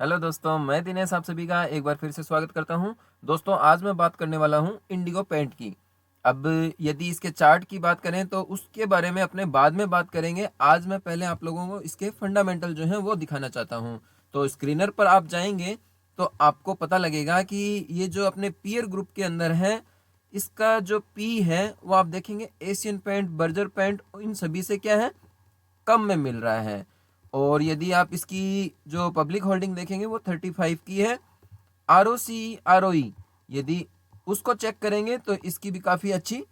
Hello दोस्तों, मैं दिनेश आप सभी का एक बार फिर से स्वागत करता हूं। दोस्तों, आज मैं बात करने वाला हूं इंडिगो पेंट की। अब यदि इसके चार्ट की बात करें तो उसके बारे में अपने बाद में बात करेंगे। आज मैं पहले आप लोगों को इसके फंडामेंटल जो है वो दिखाना चाहता हूं। तो स्क्रीनर पर आप जाएंगे तो आपको पता लगेगा कि ये जो अपने पीयर ग्रुप के अंदर है, इसका जो पी है वो आप देखेंगे एशियन पेंट, बर्जर पेंट, इन सभी से क्या है, कम में मिल रहा है। और यदि आप इसकी जो पब्लिक होल्डिंग देखेंगे वो 35 की है। ROC ROE यदि उसको चेक करेंगे तो इसकी भी काफ़ी अच्छी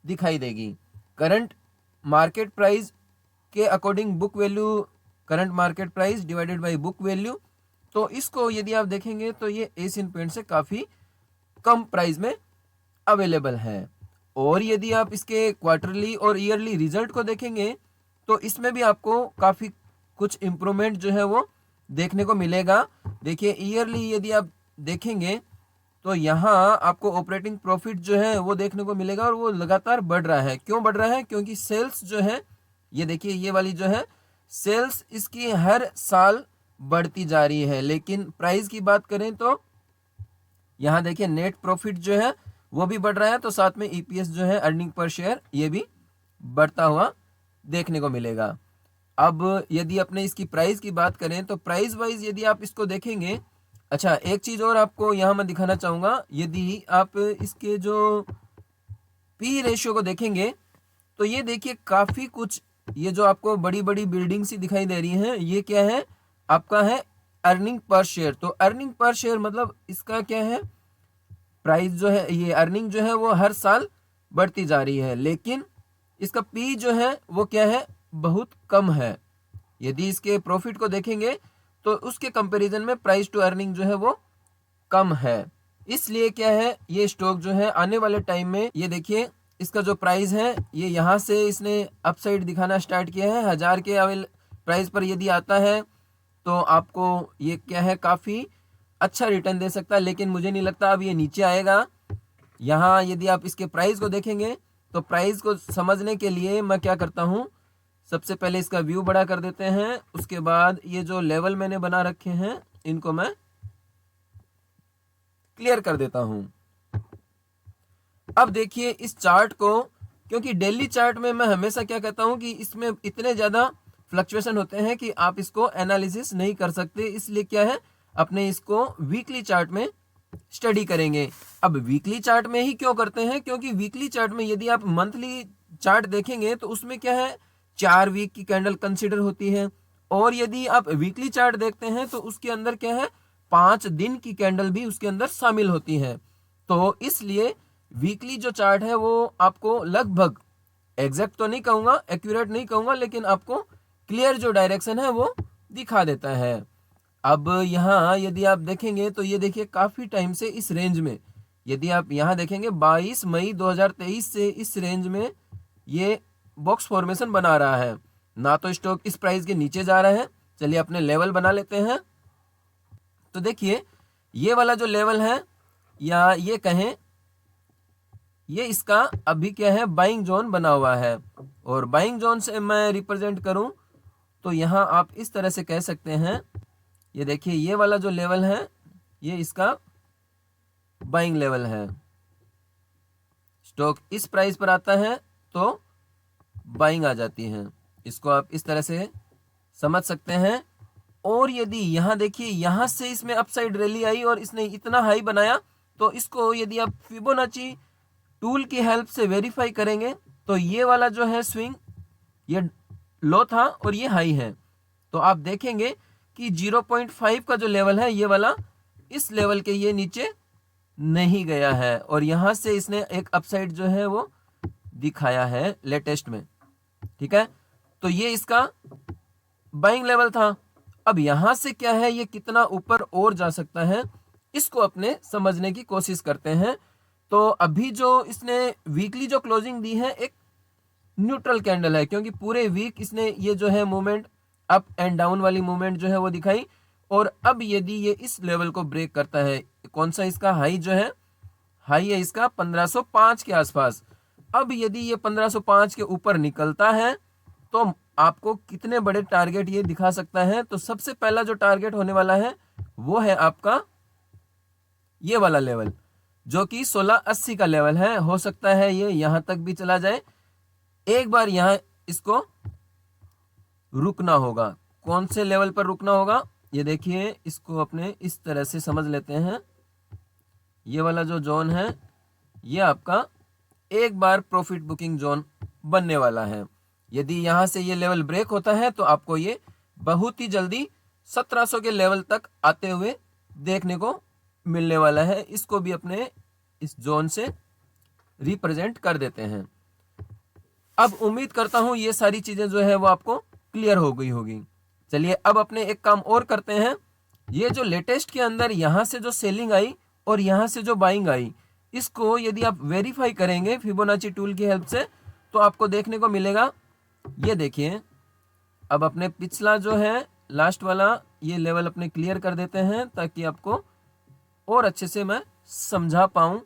दिखाई देगी। करंट मार्केट प्राइस के according book value, current market price divided by book value, तो इसको यदि आप देखेंगे तो ये एशियन पेंट से काफ़ी कम प्राइस में अवेलेबल है। और यदि आप इसके क्वार्टरली और ईयरली रिजल्ट को देखेंगे तो इसमें भी आपको काफ़ी कुछ इम्प्रूवमेंट जो है वो देखने को मिलेगा। देखिए, ईयरली यदि आप देखेंगे तो यहाँ आपको ऑपरेटिंग प्रॉफिट जो है वो देखने को मिलेगा और वो लगातार बढ़ रहा है। क्यों बढ़ रहा है? क्योंकि सेल्स जो है, ये देखिए, ये वाली जो है सेल्स इसकी हर साल बढ़ती जा रही है। लेकिन प्राइस की बात करें तो यहाँ देखिए नेट प्रॉफिट जो है वो भी बढ़ रहा है, तो साथ में EPS जो है, अर्निंग पर शेयर, ये भी बढ़ता हुआ देखने को मिलेगा। अब यदि अपने इसकी प्राइस की बात करें तो प्राइस वाइज यदि आप इसको देखेंगे, अच्छा एक चीज और आपको यहाँ मैं दिखाना चाहूंगा। यदि आप इसके जो पी रेशियो को देखेंगे तो ये देखिए काफी कुछ, ये जो आपको बड़ी बड़ी बिल्डिंग सी दिखाई दे रही है, ये क्या है, आपका है अर्निंग पर शेयर। तो अर्निंग पर शेयर मतलब इसका क्या है, प्राइस जो है, ये अर्निंग जो है वो हर साल बढ़ती जा रही है, लेकिन इसका पी जो है वो क्या है, बहुत कम है। यदि इसके प्रॉफिट को देखेंगे तो उसके कंपैरिजन में प्राइस टू अर्निंग जो है वो कम है। इसलिए क्या है, ये स्टॉक जो है आने वाले टाइम में, ये देखिए इसका जो प्राइस है, ये यहाँ से इसने अपसाइड दिखाना स्टार्ट किया है। 1000 के प्राइस पर यदि आता है तो आपको ये क्या है, काफ़ी अच्छा रिटर्न दे सकता है, लेकिन मुझे नहीं लगता अब ये नीचे आएगा। यहाँ यदि आप इसके प्राइस को देखेंगे तो प्राइस को समझने के लिए मैं क्या करता हूँ, सबसे पहले इसका व्यू बड़ा कर देते हैं, उसके बाद ये जो लेवल मैंने बना रखे हैं इनको मैं क्लियर कर देता हूँ। अब देखिए इस चार्ट को, क्योंकि डेली चार्ट में मैं हमेशा क्या कहता हूँ कि इसमें इतने ज़्यादा फ्लक्चुएशन होते हैं कि आप इसको एनालिसिस नहीं कर सकते, इसलिए क्या है, अपने इसको वीकली चार्ट में स्टडी करेंगे। अब वीकली चार्ट में ही क्यों करते हैं, क्योंकि वीकली चार्ट में यदि आप मंथली चार्ट देखेंगे तो उसमें क्या है, 4 वीक की कैंडल कंसिडर होती है। और यदि आप वीकली चार्ट देखते हैं तो उसके अंदर क्या है, 5 दिन की कैंडल भी उसके अंदर शामिल होती है। तो इसलिए वीकली जो चार्ट है वो आपको लगभग, एग्जैक्ट तो नहीं कहूंगा, एक्यूरेट नहीं कहूंगा, लेकिन आपको क्लियर जो डायरेक्शन है वो दिखा देता है। अब यहाँ यदि आप देखेंगे तो ये देखिए काफ़ी टाइम से इस रेंज में, यदि आप यहाँ देखेंगे 22 मई 2023 से इस रेंज में ये बॉक्स फॉर्मेशन बना रहा है। ना तो स्टॉक इस प्राइस के नीचे जा रहा है। चलिए अपने लेवल बना लेते हैं। तो देखिए ये वाला जो लेवल है, या ये कहें, ये इसका अभी क्या है, बाइंग जोन बना हुआ है। और बाइंग जोन से मैं रिप्रेजेंट करूं तो यहाँ आप इस तरह से कह सकते हैं, ये देखिए ये वाला जो लेवल है ये इसका बाइंग लेवल है। स्टॉक इस प्राइस पर आता है तो बाइंग आ जाती है। इसको आप इस तरह से समझ सकते हैं। और यदि यहाँ देखिए, यहाँ से इसमें अपसाइड रैली आई और इसने इतना हाई बनाया, तो इसको यदि आप फिबोनाची टूल की हेल्प से वेरीफाई करेंगे तो ये वाला जो है स्विंग, ये लो था और ये हाई है। तो आप देखेंगे कि 0.5 का जो लेवल है ये वाला, इस लेवल के ये नीचे नहीं गया है, और यहाँ से इसने एक अपसाइड जो है वो दिखाया है लेटेस्ट में। ठीक है, तो ये इसका बाइंग लेवल था। अब यहाँ से क्या है, ये कितना ऊपर और जा सकता है, इसको अपने समझने की कोशिश करते हैं। तो अभी जो इसने वीकली जो क्लोजिंग दी है, एक न्यूट्रल कैंडल है, क्योंकि पूरे वीक इसने ये जो है मूवमेंट, अप एंड डाउन वाली मूवमेंट जो है वो दिखाई। और अब यदि ये इस लेवल को ब्रेक करता है, कौन सा इसका हाई जो है, हाई है इसका 1505 के आसपास। अब यदि ये 1505 के ऊपर निकलता है तो आपको कितने बड़े टारगेट ये दिखा सकता है। तो सबसे पहला जो टारगेट होने वाला है वो है आपका ये वाला लेवल, जो कि 1680 का लेवल है। हो सकता है ये यहां तक भी चला जाए। एक बार यहां इसको रुकना होगा। कौन से लेवल पर रुकना होगा, ये देखिए, इसको अपने इस तरह से समझ लेते हैं। ये वाला जो जोन है ये आपका एक बार प्रॉफिट बुकिंग जोन बनने वाला है। यदि यहां से ये लेवल ब्रेक होता है तो आपको ये बहुत ही जल्दी 1700 के लेवल तक आते हुए देखने को मिलने वाला है। इसको भी अपने इस जोन से रिप्रेजेंट कर देते हैं। अब उम्मीद करता हूं ये सारी चीजें जो है वो आपको क्लियर हो गई होगी। चलिए अब अपने एक काम और करते हैं। ये जो लेटेस्ट के अंदर यहां से जो सेलिंग आई और यहां से जो बाइंग आई, इसको यदि आप वेरीफाई करेंगे फिबोनाची टूल की हेल्प से तो आपको देखने को मिलेगा। ये देखिए, अब अपने पिछला जो है लास्ट वाला ये लेवल अपने क्लियर कर देते हैं ताकि आपको और अच्छे से मैं समझा पाऊं।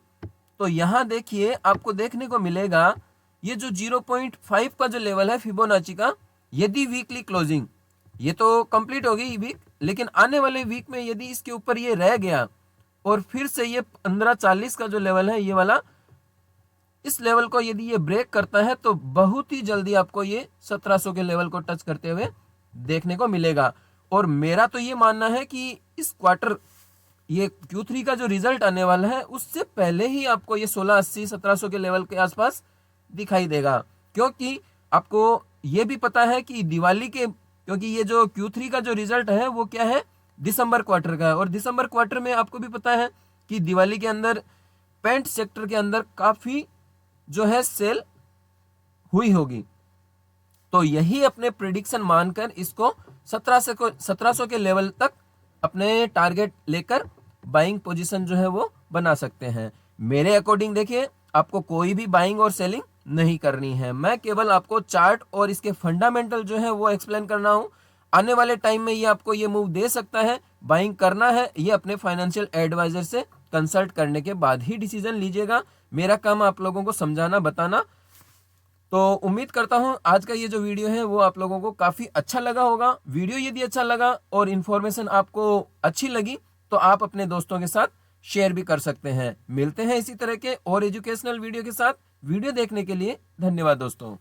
तो यहां देखिए, आपको देखने को मिलेगा ये जो 0.5 का जो लेवल है फिबोनाची का, यदि वीकली क्लोजिंग ये तो कंप्लीट हो गई वीक, लेकिन आने वाले वीक में यदि इसके ऊपर ये रह गया और फिर से ये 1540 का जो लेवल है ये वाला, इस लेवल को यदि ये ब्रेक करता है तो बहुत ही जल्दी आपको ये 1700 के लेवल को टच करते हुए देखने को मिलेगा। और मेरा तो ये मानना है कि इस क्वार्टर ये Q3 का जो रिजल्ट आने वाला है उससे पहले ही आपको ये 1680 1700 के लेवल के आसपास दिखाई देगा। क्योंकि आपको ये भी पता है कि दिवाली के, क्योंकि ये जो Q3 का जो रिजल्ट है वो क्या है, दिसंबर क्वार्टर का है। और दिसंबर क्वार्टर में आपको भी पता है कि दिवाली के अंदर पेंट सेक्टर के अंदर काफी जो है सेल हुई होगी। तो यही अपने प्रिडिक्शन मानकर इसको 1700 के लेवल तक अपने टारगेट लेकर बाइंग पोजीशन जो है वो बना सकते हैं। मेरे अकॉर्डिंग देखिए, आपको कोई भी बाइंग और सेलिंग नहीं करनी है। मैं केवल आपको चार्ट और इसके फंडामेंटल जो है वो एक्सप्लेन करना हूं। आने वाले टाइम में ये आपको ये मूव दे सकता है, बाइंग करना है ये अपने फाइनेंशियल एडवाइजर से कंसल्ट करने के बाद ही डिसीजन लीजिएगा। मेरा काम आप लोगों को समझाना, बताना। तो उम्मीद करता हूं आज का ये जो वीडियो है वो आप लोगों को काफी अच्छा लगा होगा। वीडियो यदि अच्छा लगा और इन्फॉर्मेशन आपको अच्छी लगी तो आप अपने दोस्तों के साथ शेयर भी कर सकते हैं। मिलते हैं इसी तरह के और एजुकेशनल वीडियो के साथ। वीडियो देखने के लिए धन्यवाद दोस्तों।